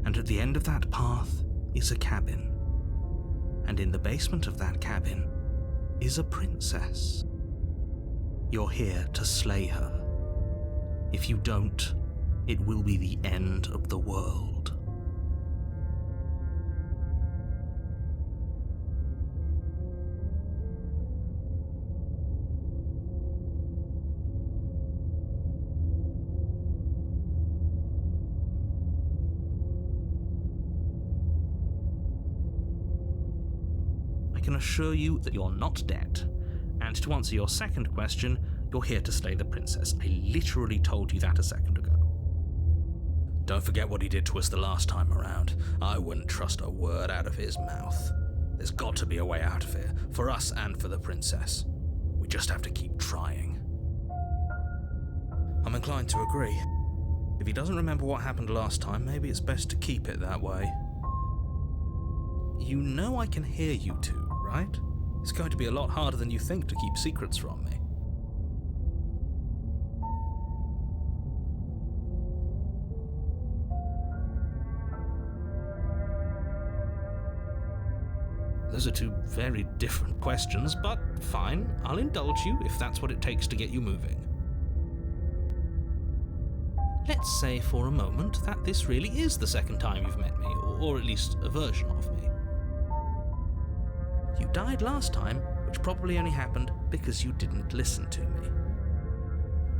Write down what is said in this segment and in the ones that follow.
And at the end of that path is a cabin. And in the basement of that cabin is a princess. You're here to slay her. If you don't, it will be the end of the world. I can assure you that you're not dead. And to answer your second question, you're here to slay the princess. I literally told you that a second ago. Don't forget what he did to us the last time around. I wouldn't trust a word out of his mouth. There's got to be a way out of here, for us and for the princess. We just have to keep trying. I'm inclined to agree. If he doesn't remember what happened last time, maybe it's best to keep it that way. You know I can hear you two, right? It's going to be a lot harder than you think to keep secrets from me. Those are two very different questions, but fine, I'll indulge you if that's what it takes to get you moving. Let's say for a moment that this really is the second time you've met me, or at least a version of me. You died last time, which probably only happened because you didn't listen to me.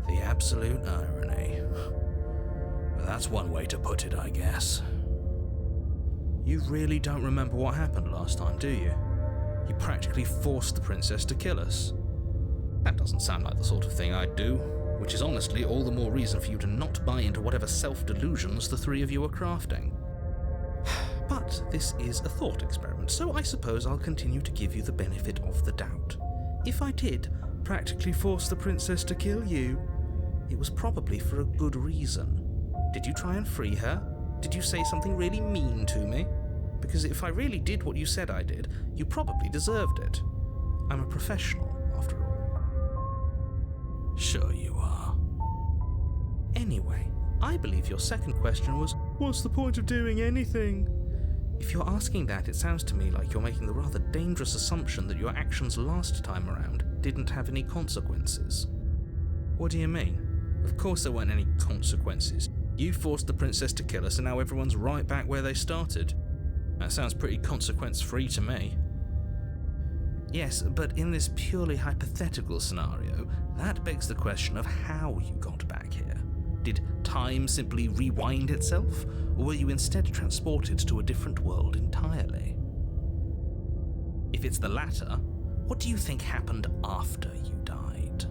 The absolute irony. Well, that's one way to put it, I guess. You really don't remember what happened last time, do you? You practically forced the princess to kill us. That doesn't sound like the sort of thing I'd do, which is honestly all the more reason for you to not buy into whatever self-delusions the three of you are crafting. But this is a thought experiment, so I suppose I'll continue to give you the benefit of the doubt. If I did practically force the princess to kill you, it was probably for a good reason. Did you try and free her? Did you say something really mean to me? Because if I really did what you said I did, you probably deserved it. I'm a professional, after all. Sure you are. Anyway, I believe your second question was, what's the point of doing anything? If you're asking that, it sounds to me like you're making the rather dangerous assumption that your actions last time around didn't have any consequences. What do you mean? Of course there weren't any consequences. You forced the princess to kill us and now everyone's right back where they started. That sounds pretty consequence-free to me. Yes, but in this purely hypothetical scenario, that begs the question of how you got back here. Did time simply rewind itself, or were you instead transported to a different world entirely? If it's the latter, what do you think happened after you died?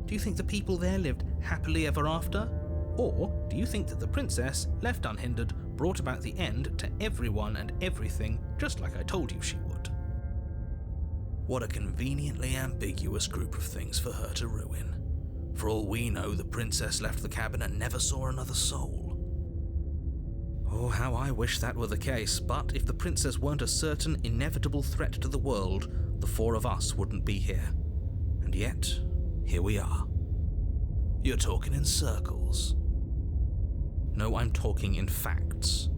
Do you think the people there lived happily ever after? Or do you think that the princess, left unhindered, brought about the end to everyone and everything, just like I told you she would? What a conveniently ambiguous group of things for her to ruin. For all we know, the princess left the cabin and never saw another soul. Oh, how I wish that were the case, but if the princess weren't a certain, inevitable threat to the world, the four of us wouldn't be here. And yet, here we are. You're talking in circles. No, I'm talking in facts.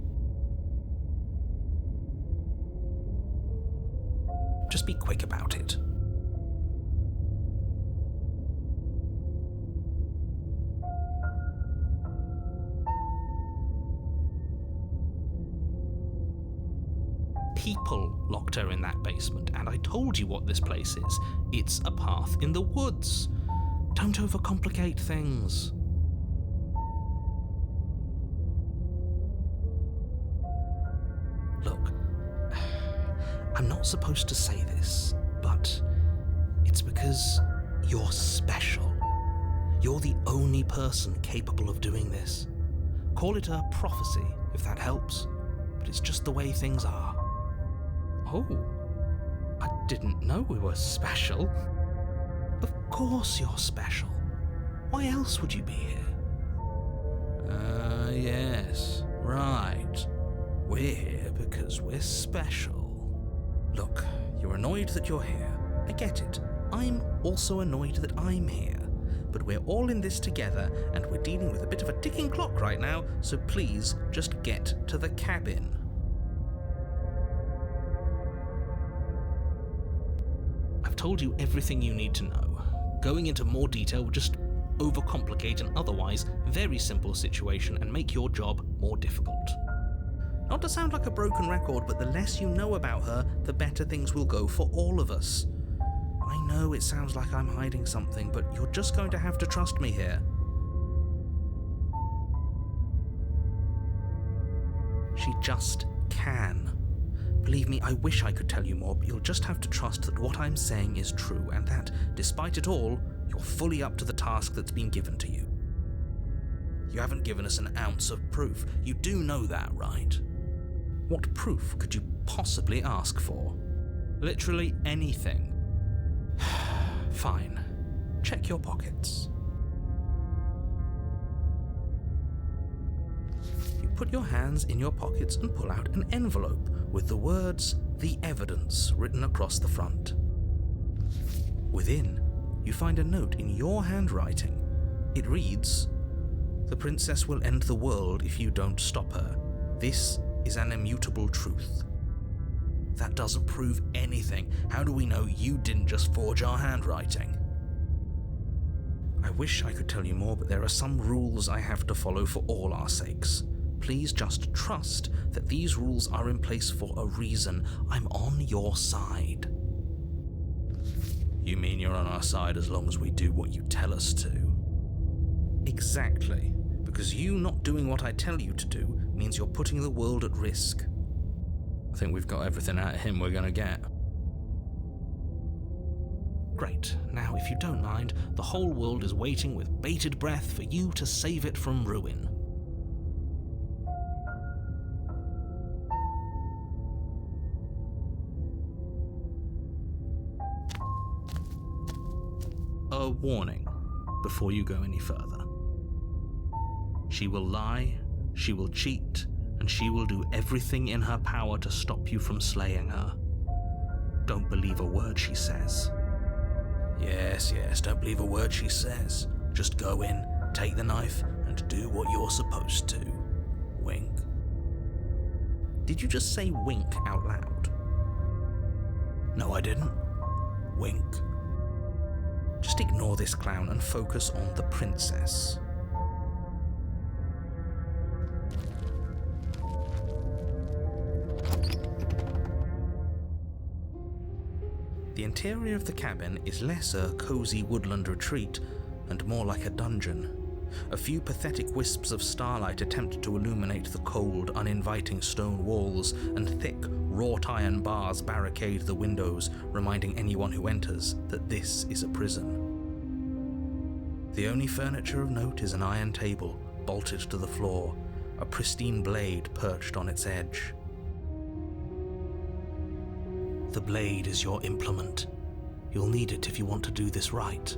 Just be quick about it. People locked her in that basement, and I told you what this place is. It's a path in the woods. Don't overcomplicate things. Look, I'm not supposed to say this, but it's because you're special. You're the only person capable of doing this. Call it a prophecy, if that helps, but it's just the way things are. Oh, I didn't know we were special. Of course you're special. Why else would you be here? Yes, right. We're here because we're special. Look, you're annoyed that you're here. I get it. I'm also annoyed that I'm here. but we're all in this together, and we're dealing with a bit of a ticking clock right now, so please just get to the cabin. I've told you everything you need to know. Going into more detail would just overcomplicate an otherwise very simple situation and make your job more difficult. Not to sound like a broken record, but the less you know about her, the better things will go for all of us. I know it sounds like I'm hiding something, but you're just going to have to trust me here. She just can. Believe me, I wish I could tell you more, but you'll just have to trust that what I'm saying is true, and that, despite it all, you're fully up to the task that's been given to you. You haven't given us an ounce of proof. You do know that, right? What proof could you possibly ask for? Literally anything. Fine. Check your pockets. You put your hands in your pockets and pull out an envelope with the words, "The Evidence," written across the front. Within, you find a note in your handwriting. It reads, "The princess will end the world if you don't stop her. This is an immutable truth." That doesn't prove anything. How do we know you didn't just forge our handwriting? I wish I could tell you more, but there are some rules I have to follow for all our sakes. Please just trust that these rules are in place for a reason. I'm on your side. You mean you're on our side as long as we do what you tell us to? Exactly. Because you not doing what I tell you to do means you're putting the world at risk. I think we've got everything out of him we're going to get. Great. Now, if you don't mind, the whole world is waiting with bated breath for you to save it from ruin. A warning before you go any further. She will lie, she will cheat, and she will do everything in her power to stop you from slaying her. Don't believe a word she says. Yes, don't believe a word she says. Just go in, take the knife, and do what you're supposed to. Wink. Did you just say wink out loud? No, I didn't. Wink. Just ignore this clown and focus on the princess. The interior of the cabin is less a cozy woodland retreat and more like a dungeon. A few pathetic wisps of starlight attempt to illuminate the cold, uninviting stone walls, and thick, wrought iron bars barricade the windows, reminding anyone who enters that this is a prison. The only furniture of note is an iron table, bolted to the floor, a pristine blade perched on its edge. The blade is your implement. You'll need it if you want to do this right.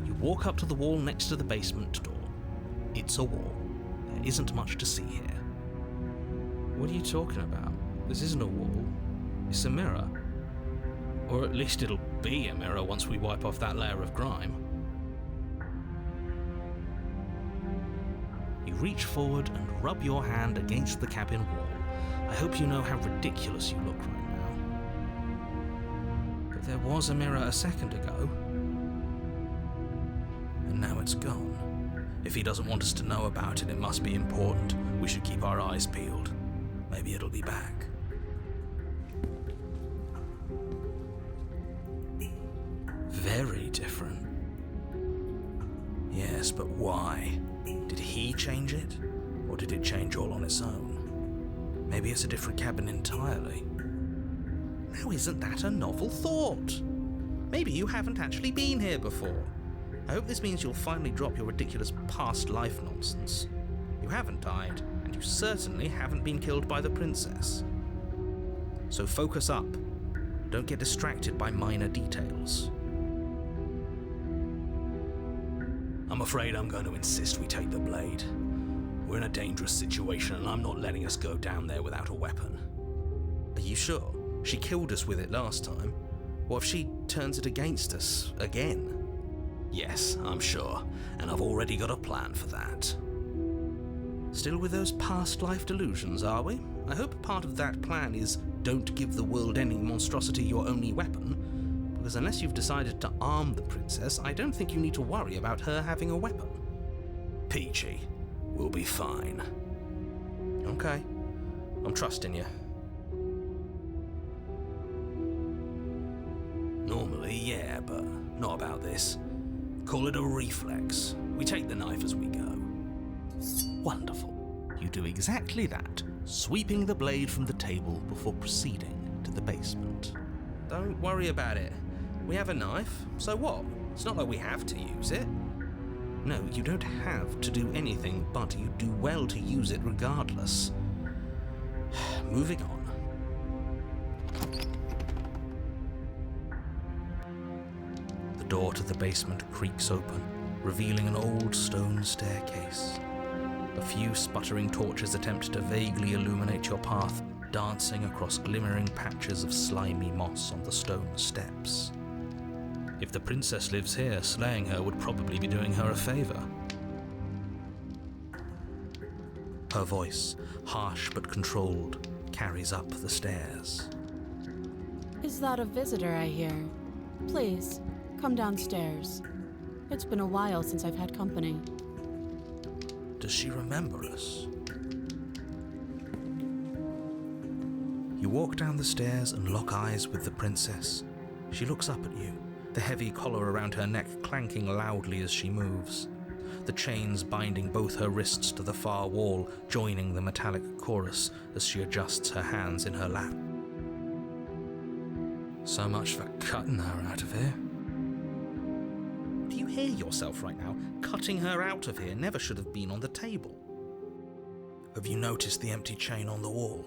You walk up to the wall next to the basement door. It's a wall. There isn't much to see here. What are you talking about? This isn't a wall. It's a mirror. Or at least it'll be a mirror once we wipe off that layer of grime. You reach forward and rub your hand against the cabin wall. I hope you know how ridiculous you look right now. But there was a mirror a second ago. And now it's gone. If he doesn't want us to know about it, it must be important. We should keep our eyes peeled. Maybe it'll be back. Very different. Yes, but why? Did he change it? Or did it change all on its own? Maybe it's a different cabin entirely. Now isn't that a novel thought? Maybe you haven't actually been here before. I hope this means you'll finally drop your ridiculous past life nonsense. You haven't died, and you certainly haven't been killed by the princess. So focus up. Don't get distracted by minor details. afraid I'm going to insist we take the blade. We're in a dangerous situation and I'm not letting us go down there without a weapon. Are you sure? She killed us with it last time. What if she turns it against us again? Yes, I'm sure, and I've already got a plan for that. Still with those past life delusions, are we? I hope part of that plan is don't give the world any monstrosity your only weapon, because unless you've decided to arm the princess, I don't think you need to worry about her having a weapon. Peachy, we'll be fine. Okay, I'm trusting you. Normally, yeah, but not about this. Call it a reflex. We take the knife as we go. Wonderful. You do exactly that, sweeping the blade from the table before proceeding to the basement. Don't worry about it. We have a knife, so what? It's not like we have to use it. No, you don't have to do anything, but you do well to use it regardless. Moving on. The door to the basement creaks open, revealing an old stone staircase. A few sputtering torches attempt to vaguely illuminate your path, dancing across glimmering patches of slimy moss on the stone steps. If the princess lives here, slaying her would probably be doing her a favor. Her voice, harsh but controlled, carries up the stairs. Is that a visitor I hear? Please, come downstairs. It's been a while since I've had company. Does she remember us? You walk down the stairs and lock eyes with the princess. She looks up at you, the heavy collar around her neck clanking loudly as she moves. The chains binding both her wrists to the far wall, joining the metallic chorus as she adjusts her hands in her lap. So much for cutting her out of here. Do you hear yourself right now? Cutting her out of here never should have been on the table. Have you noticed the empty chain on the wall?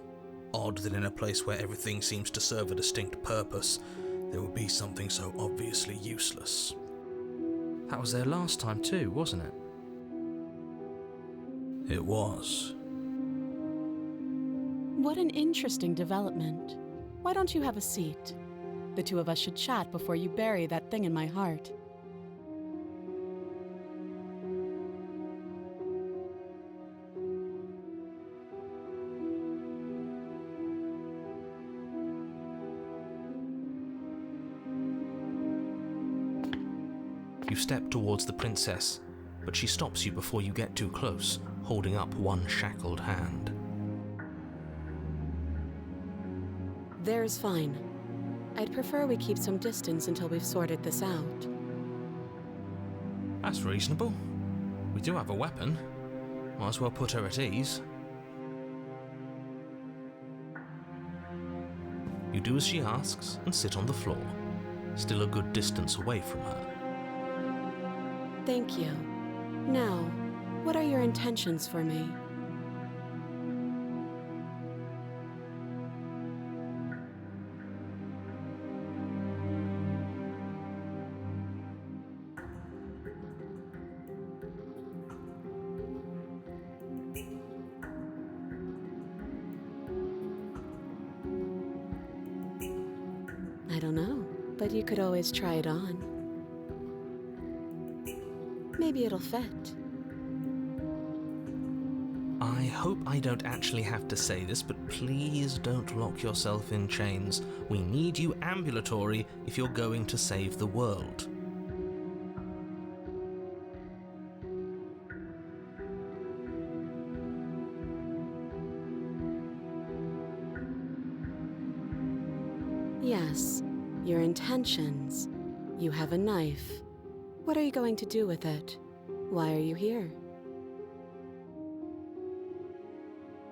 Odd that in a place where everything seems to serve a distinct purpose, there would be something so obviously useless. That was there last time too, wasn't it? It was. What an interesting development. Why don't you have a seat? The two of us should chat before you bury that thing in my heart. You step towards the princess, but she stops you before you get too close, holding up one shackled hand. There's fine. I'd prefer we keep some distance until we've sorted this out. That's reasonable. We do have a weapon. Might as well put her at ease. You do as she asks and sit on the floor, still a good distance away from her. Thank you. Now, what are your intentions for me? I don't know, but you could always try it on. Maybe it'll fit. I hope I don't actually have to say this, but please don't lock yourself in chains. We need you ambulatory if you're going to save the world. Yes, your intentions. You have a knife. What are you going to do with it? Why are you here?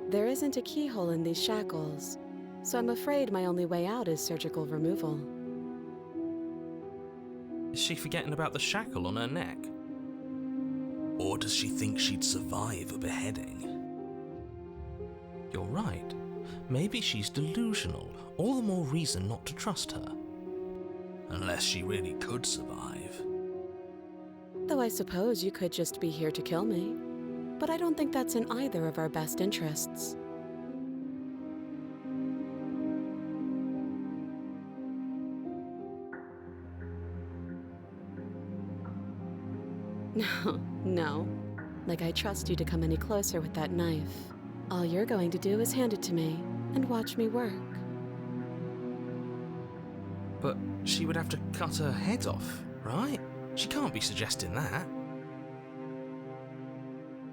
There isn't a keyhole in these shackles, so I'm afraid my only way out is surgical removal. Is she forgetting about the shackle on her neck? Or does she think she'd survive a beheading? You're right. Maybe she's delusional. All the more reason not to trust her. Unless she really could survive. Though I suppose you could just be here to kill me. But I don't think that's in either of our best interests. No. Like I trust you to come any closer with that knife. All you're going to do is hand it to me and watch me work. But she would have to cut her head off, right? She can't be suggesting that.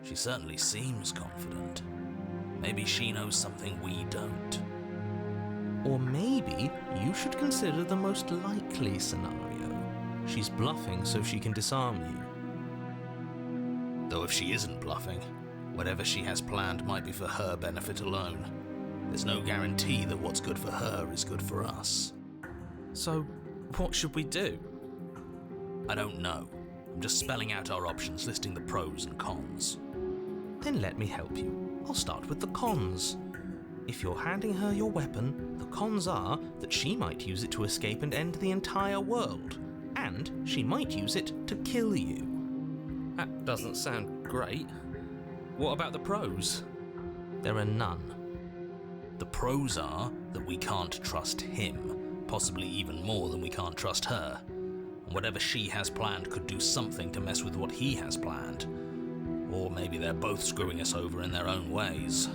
She certainly seems confident. Maybe she knows something we don't. Or maybe you should consider the most likely scenario. She's bluffing so she can disarm you. Though if she isn't bluffing, whatever she has planned might be for her benefit alone. There's no guarantee that what's good for her is good for us. So, what should we do? I don't know. I'm just spelling out our options, listing the pros and cons. Then let me help you. I'll start with the cons. If you're handing her your weapon, the cons are that she might use it to escape and end the entire world. And she might use it to kill you. That doesn't sound great. What about the pros? There are none. The pros are that we can't trust him, possibly even more than we can't trust her. And whatever she has planned could do something to mess with what he has planned. Or maybe they're both screwing us over in their own ways.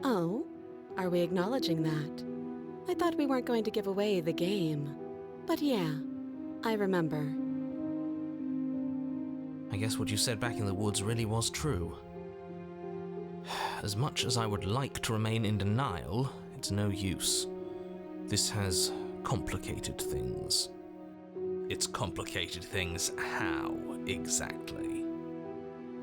Oh, are we acknowledging that? I thought we weren't going to give away the game. But yeah, I remember. I guess what you said back in the woods really was true. As much as I would like to remain in denial, it's no use. This has complicated things. It's complicated things how, exactly?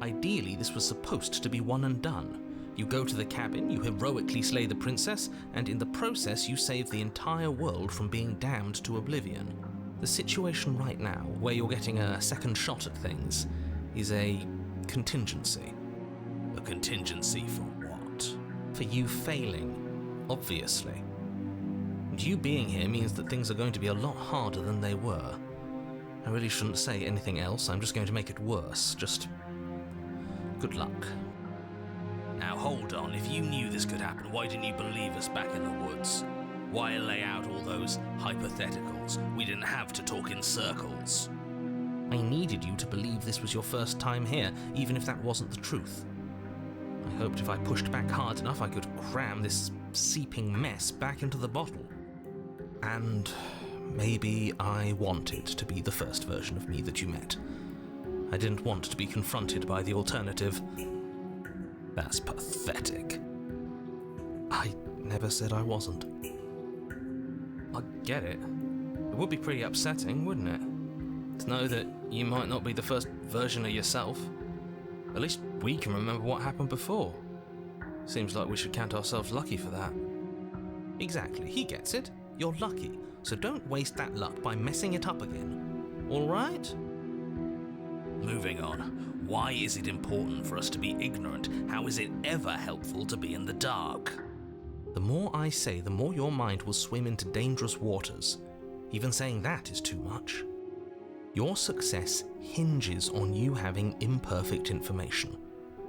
Ideally, this was supposed to be one and done. You go to the cabin, you heroically slay the princess, and in the process you save the entire world from being damned to oblivion. The situation right now, where you're getting a second shot at things, is a contingency. A contingency for what? For you failing, obviously. And you being here means that things are going to be a lot harder than they were. I really shouldn't say anything else, I'm just going to make it worse. Just good luck. Now hold on, if you knew this could happen, why didn't you believe us back in the woods? Why lay out all those hypotheticals? We didn't have to talk in circles. I needed you to believe this was your first time here, even if that wasn't the truth. I hoped if I pushed back hard enough I could cram this seeping mess back into the bottle. And maybe I wanted to be the first version of me that you met. I didn't want to be confronted by the alternative. That's pathetic. I never said I wasn't. I get it. It would be pretty upsetting, wouldn't it? To know that you might not be the first version of yourself. At least we can remember what happened before. Seems like we should count ourselves lucky for that. Exactly, he gets it. You're lucky, so don't waste that luck by messing it up again. All right? Moving on. Why is it important for us to be ignorant? How is it ever helpful to be in the dark? The more I say, the more your mind will swim into dangerous waters. Even saying that is too much. Your success hinges on you having imperfect information.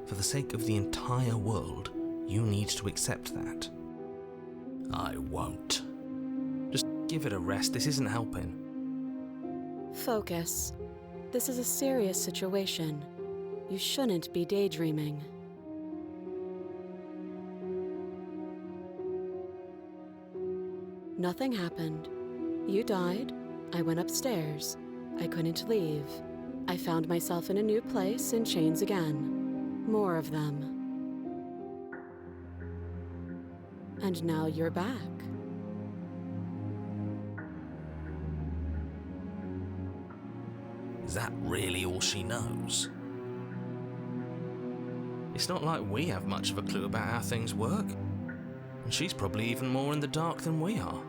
For the sake of the entire world, you need to accept that. I won't. Just give it a rest, this isn't helping. Focus. This is a serious situation. You shouldn't be daydreaming. Nothing happened. You died. I went upstairs. I couldn't leave. I found myself in a new place in chains again. More of them. And now you're back. Is that really all she knows? It's not like we have much of a clue about how things work. And she's probably even more in the dark than we are.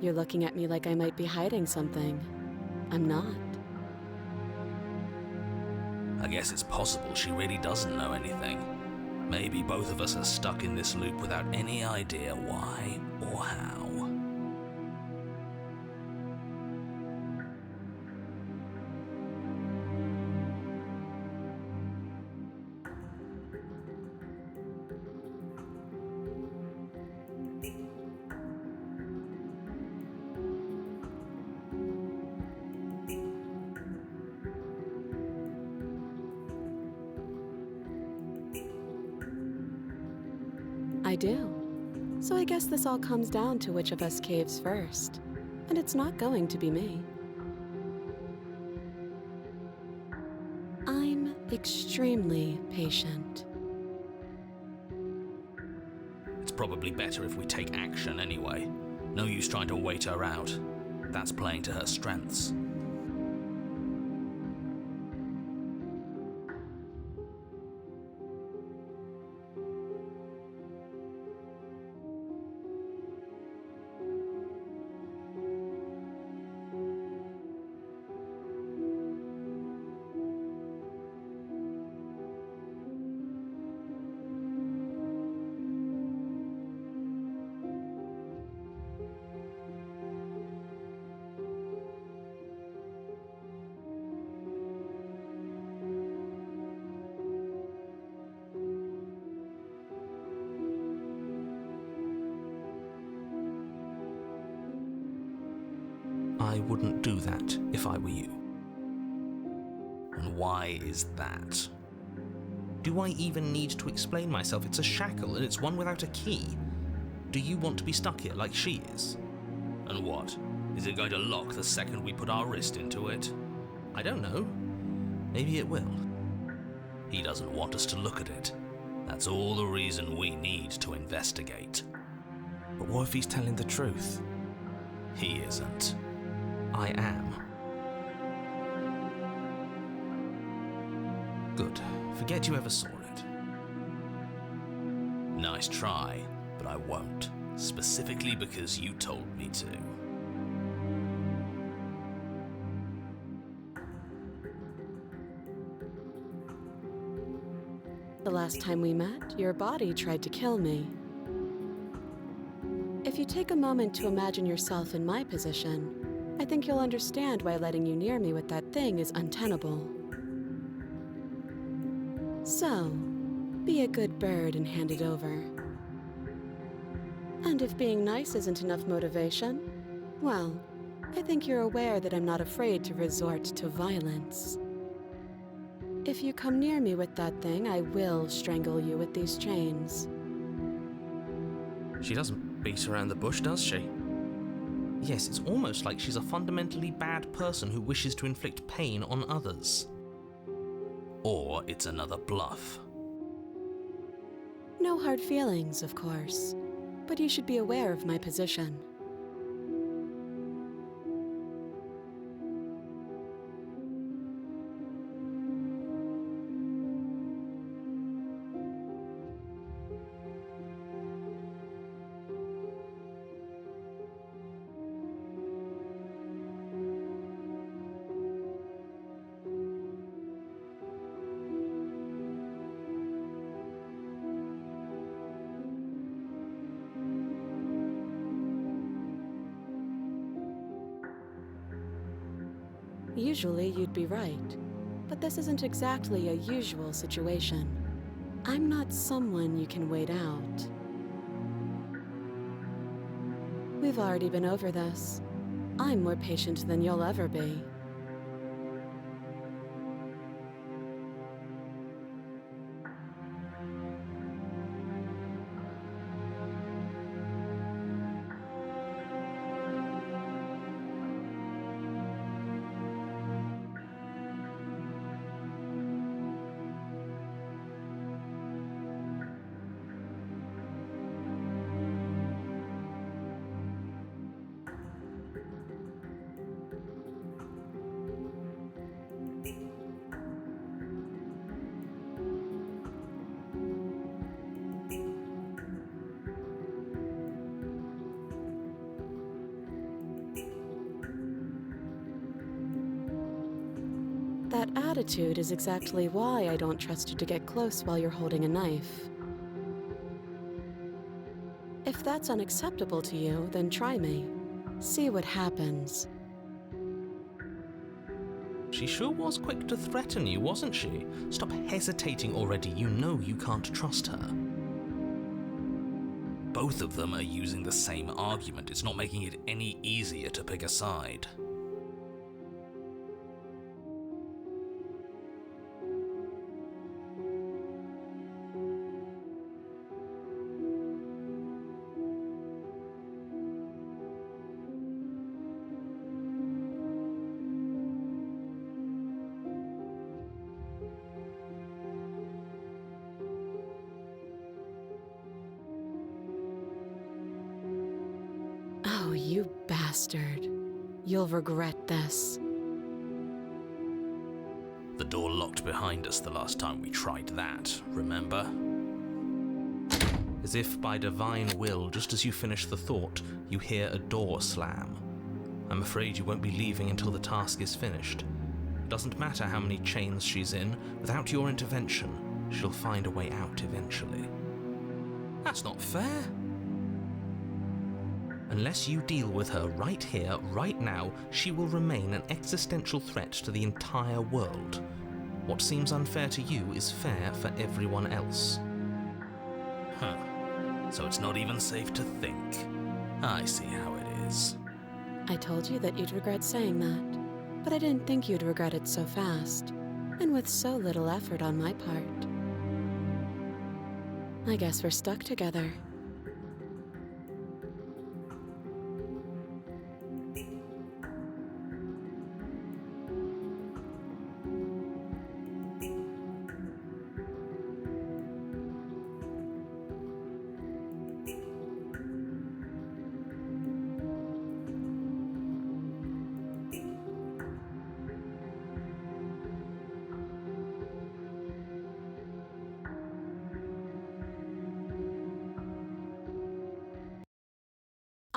You're looking at me like I might be hiding something. I'm not. I guess it's possible she really doesn't know anything. Maybe both of us are stuck in this loop without any idea why or how. I do. So I guess this all comes down to which of us caves first. And it's not going to be me. I'm extremely patient. It's probably better if we take action anyway. No use trying to wait her out. That's playing to her strengths. I wouldn't do that if I were you. And why is that? Do I even need to explain myself? It's a shackle and it's one without a key. Do you want to be stuck here like she is? And what? Is it going to lock the second we put our wrist into it? I don't know. Maybe it will. He doesn't want us to look at it. That's all the reason we need to investigate. But what if he's telling the truth? He isn't. I am. Good. Forget you ever saw it. Nice try, but I won't. Specifically because you told me to. The last time we met, your body tried to kill me. If you take a moment to imagine yourself in my position, I think you'll understand why letting you near me with that thing is untenable. So, be a good bird and hand it over. And if being nice isn't enough motivation, well, I think you're aware that I'm not afraid to resort to violence. If you come near me with that thing, I will strangle you with these chains. She doesn't beat around the bush, does she? Yes, it's almost like she's a fundamentally bad person who wishes to inflict pain on others. Or it's another bluff. No hard feelings, of course, but you should be aware of my position. Usually you'd be right, but this isn't exactly a usual situation. I'm not someone you can wait out. We've already been over this. I'm more patient than you'll ever be. That attitude is exactly why I don't trust you to get close while you're holding a knife. If that's unacceptable to you, then try me. See what happens. She sure was quick to threaten you, wasn't she? Stop hesitating already, you know you can't trust her. Both of them are using the same argument. It's not making it any easier to pick a side. Oh, you bastard. You'll regret this. The door locked behind us the last time we tried that, remember? As if by divine will, just as you finish the thought, you hear a door slam. I'm afraid you won't be leaving until the task is finished. It doesn't matter how many chains she's in, without your intervention, she'll find a way out eventually. That's not fair. Unless you deal with her right here, right now, she will remain an existential threat to the entire world. What seems unfair to you is fair for everyone else. Huh. So it's not even safe to think. I see how it is. I told you that you'd regret saying that, but I didn't think you'd regret it so fast, and with so little effort on my part. I guess we're stuck together.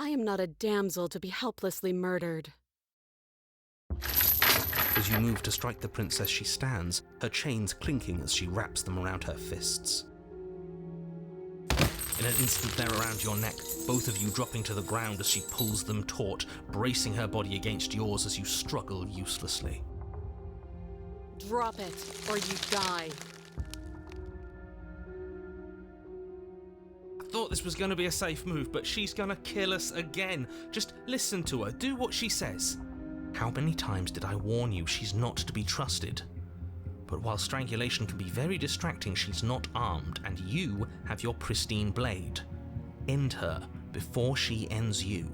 I am not a damsel to be helplessly murdered. As you move to strike the princess, she stands, her chains clinking as she wraps them around her fists. In an instant they're around your neck, both of you dropping to the ground as she pulls them taut, bracing her body against yours as you struggle uselessly. Drop it, or you die. I thought this was going to be a safe move, but she's going to kill us again. Just listen to her, do what she says. How many times did I warn you she's not to be trusted? But while strangulation can be very distracting, she's not armed, and you have your pristine blade. End her before she ends you.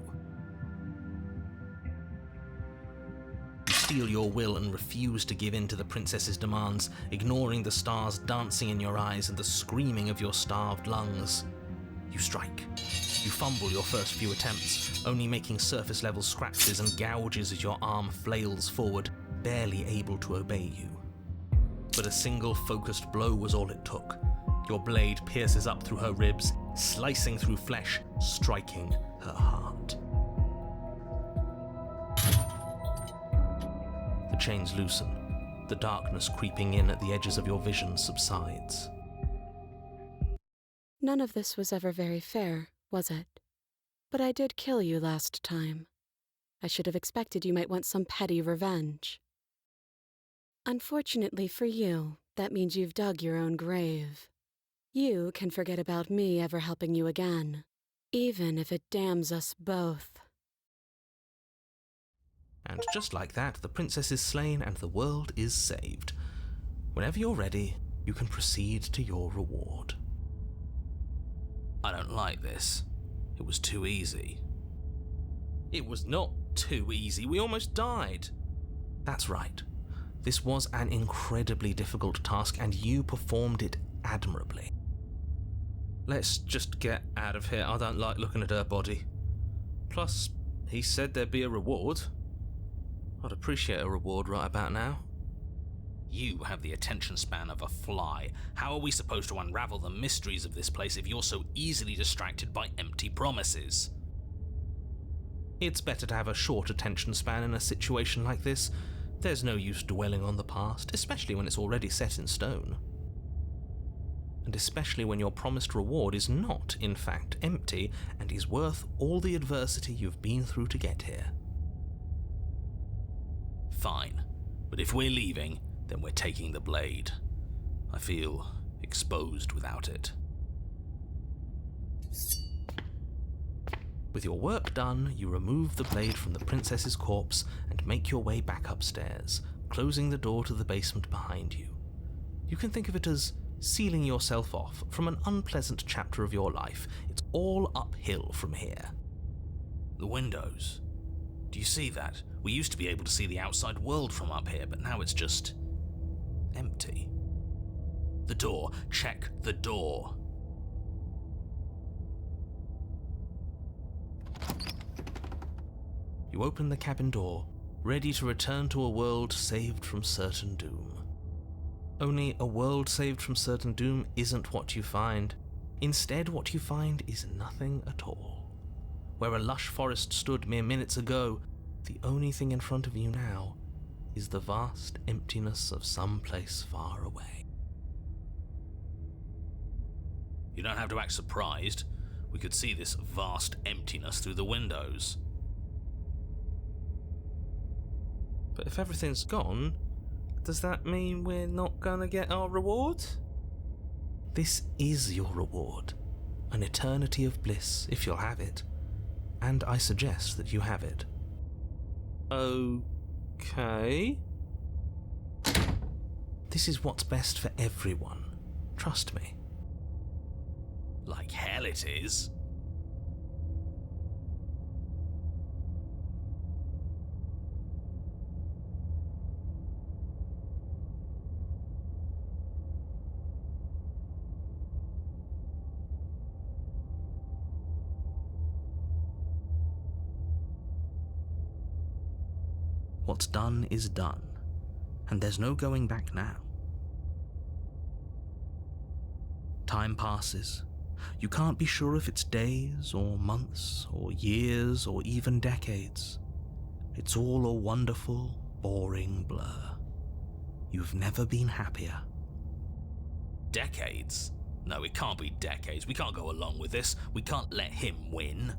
You steel your will and refuse to give in to the princess's demands, ignoring the stars dancing in your eyes and the screaming of your starved lungs. You strike. You fumble your first few attempts, only making surface-level scratches and gouges as your arm flails forward, barely able to obey you. But a single focused blow was all it took. Your blade pierces up through her ribs, slicing through flesh, striking her heart. The chains loosen. The darkness creeping in at the edges of your vision subsides. None of this was ever very fair, was it? But I did kill you last time. I should have expected you might want some petty revenge. Unfortunately for you, that means you've dug your own grave. You can forget about me ever helping you again, even if it damns us both. And just like that, the princess is slain and the world is saved. Whenever you're ready, you can proceed to your reward. I don't like this. It was too easy. It was not too easy. We almost died. That's right. This was an incredibly difficult task, and you performed it admirably. Let's just get out of here. I don't like looking at her body. Plus, he said there'd be a reward. I'd appreciate a reward right about now. You have the attention span of a fly. How are we supposed to unravel the mysteries of this place if you're so easily distracted by empty promises? It's better to have a short attention span in a situation like this. there's no use dwelling on the past, especially when it's already set in stone. And especially when your promised reward is not, in fact, empty and is worth all the adversity you've been through to get here. Fine, but if we're leaving, then we're taking the blade. I feel exposed without it. With your work done, you remove the blade from the princess's corpse and make your way back upstairs, closing the door to the basement behind you. You can think of it as sealing yourself off from an unpleasant chapter of your life. It's all uphill from here. The windows. Do you see that? We used to be able to see the outside world from up here, but now it's just empty. The door. Check the door. You open the cabin door, ready to return to a world saved from certain doom. Only a world saved from certain doom isn't what you find. Instead, what you find is nothing at all. Where a lush forest stood mere minutes ago, the only thing in front of you now is the vast emptiness of some place far away. You don't have to act surprised. We could see this vast emptiness through the windows. But if everything's gone, does that mean we're not gonna get our reward? This is your reward. An eternity of bliss, if you'll have it. And I suggest that you have it. Okay. This is what's best for everyone. Trust me. Like hell it is. What's done is done, and there's no going back now. Time passes. You can't be sure if it's days or months or years or even decades. It's all a wonderful, boring blur. You've never been happier. Decades? No, it can't be decades. We can't go along with this. We can't let him win.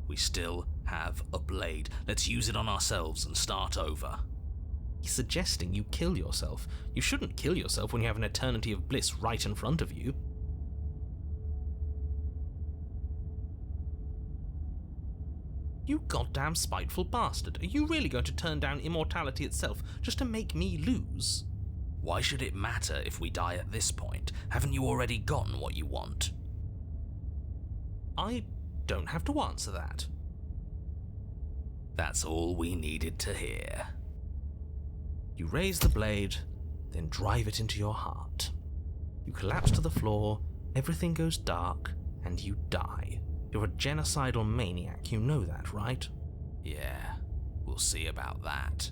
We still have a blade. Let's use it on ourselves and start over. He's suggesting you kill yourself. You shouldn't kill yourself when you have an eternity of bliss right in front of you. You goddamn spiteful bastard. Are you really going to turn down immortality itself just to make me lose? Why should it matter if we die at this point? Haven't you already gotten what you want? I don't have to answer that. That's all we needed to hear. You raise the blade, then drive it into your heart. You collapse to the floor, everything goes dark, and you die. You're a genocidal maniac, you know that, right? Yeah, we'll see about that.